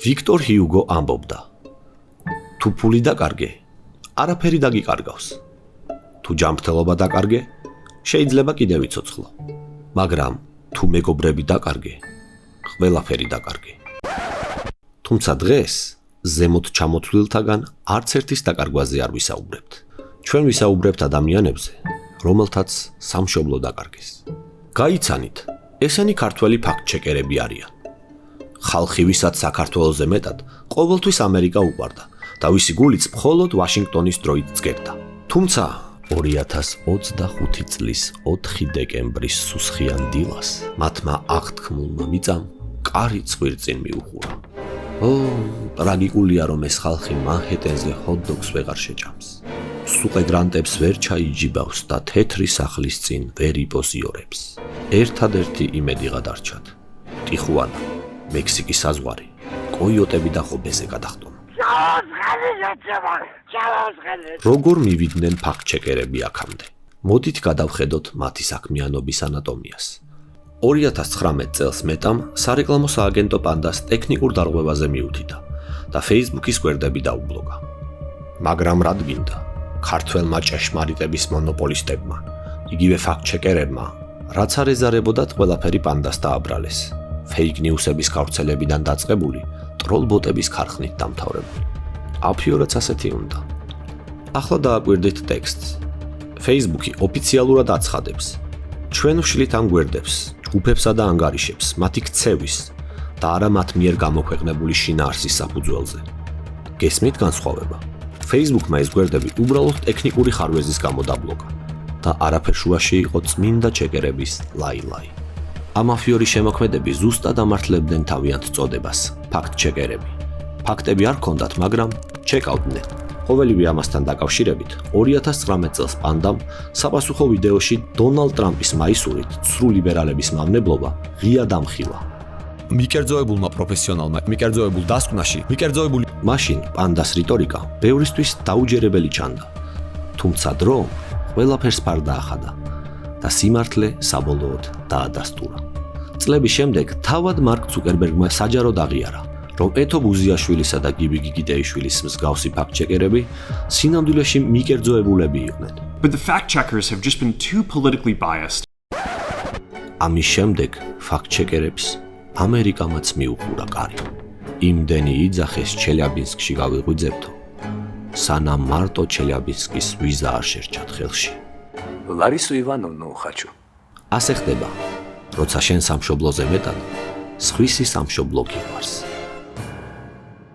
ვიქტორ ჰიუგო ამბობდა: თუ ფული დაკარგე, არაფერი დაგიკარგავს. თუ ჯანმრთელობა დაკარგე, შეიძლება კიდევ იცოცხლო. მაგრამ თუ მეგობრები დაკარგე, ყველაფერი დაკარგე. თუმცა დღეს ზემოთ ჩამოთვლილთაგან არც ერთის დაკარგვაზე არ ვისაუბრებთ. ჩვენ ვისაუბრებთ ადამიანებზე, რომელთაც სამშობლო დაკარგეს. გაიცანით, ესენი ქართველი ფაქტ-ჩეკერები არიან. ხალხი, ვისაც საქართველოზე მეტად, ყოველთვის ამერიკა უყვარდა და ვისი გულიც მხოლოდ ვაშინგტონის დროით ძგებდა. თუმცა 2025 წლის 4 დეკემბრის სუსხიან დილას მათმა აღთქმულმა მიწამ კარი წვირწინ მიუხურა. ტრაგიკულია, რომ ეს ხალხი მანჰეტენზე ჰოთ-დოგს ვეღარ შეჭამს. სუყედრანტებს ვერ ჩაიჯიბავს და თეთრი სახლის წინ ვერ იპოზიორებს. ერთადერთი იმედი გადარჩათ. ტიხუანა, მექსიკის საზღვარი, კოიოტები და ხობეზე გადახტომა. როგორ მივიდნენ ფაქტ-ჩეკერები აქამდე? მოდით გადავხედოთ მათი საქმიანობის ანატომიას. 2019 წელს მეტამ სარეკლამო სააგენტო პანდას ტექნიკურ დარღვევაზე მიუთითა და Facebook-ის გვერდები დაუბლოგა. მაგრამ რად გინდა? ქართველმა ჭეშმარიტების მონოპოლისტებმა, იგივე ფაქტ-ჩეკერებმა, რაც არ ეზარებოდათ, ყველაფერი პანდას დააბრალეს. ფეიქ ნიუსების გავრცელებიდან დაწყებული, ტროლ-ბოტების ქარხნით დამთავრებული. აფიორაც ასეთი უნდა. ახლა დააკვირდით ტექსტს. Facebook-ი ოფიციალურად აცხადებს: ჩვენ ვშლით ამ გვერდებს, ჯგუფებსა და ანგარიშებს, მათი ქცევის და არა მათ მიერ გამოქვეყნებული შინაარსის საფუძველზე. გესმით განსხვავება? Facebook-მა ეს გვერდები უბრალოდ ტექნიკური ხარვეზის გამო დაბლოკა და არაფერ შუაში იყო წმინდა ჩეკერების ლაი-ლაი. ამ აფიორი შემოქმედები ზუსტად ამართლებდნენ თავიანთ წოდებას, ფაქტ-ჩეკერები. ფაქტები არ ჰქონდათ, მაგრამ ჩეკავდნენ. ყოველივე ამასთან დაკავშირებით 2019 წელს პანდამ საპასუხო ვიდეოში დონალდ ტრამპის მაისურით ცრუ ლიბერალების მავნებლობა ღია დამხილა. მიკერძოებულმა პროფესიონალმა მიკერძოებულ დასკვნაში მიკერძოებული მაშინ პანდას რიტორიკა ბევრისთვის დაუჯერებელი ჩანდა. თუმცა დრო ყველაფერს ფარ დაახადა და სიმართლე საბოლოოდ დაადასტურა. წლების შემდეგ თავად მარკ ცუკერბერგმა საჯაროდ აღიარა, რომ ეთო ბუზიაშვილისა და გიბი გიგიტეიშვილის მსგავსი ფაქტ-ჩეკერები სინამდვილეში მიკერძოებულები იყვნენ. But the fact-checkers have just been too politically biased. ამის შემდეგ ფაქტ-ჩეკერებს ამერიკამაც მიუყურა კარი. იმდენი იძახეს ჩელიაბინსკში გავიღვიძებთო, სანამ მარტო ჩელიაბინსკის ვიზა არ შერჩათ ხელში. Ლარისო ივანოვნა ხაჩო. ასე ხდება, როცა შენ სამშობლოზე მეტად სხვისი სამშობლო გიყვარს.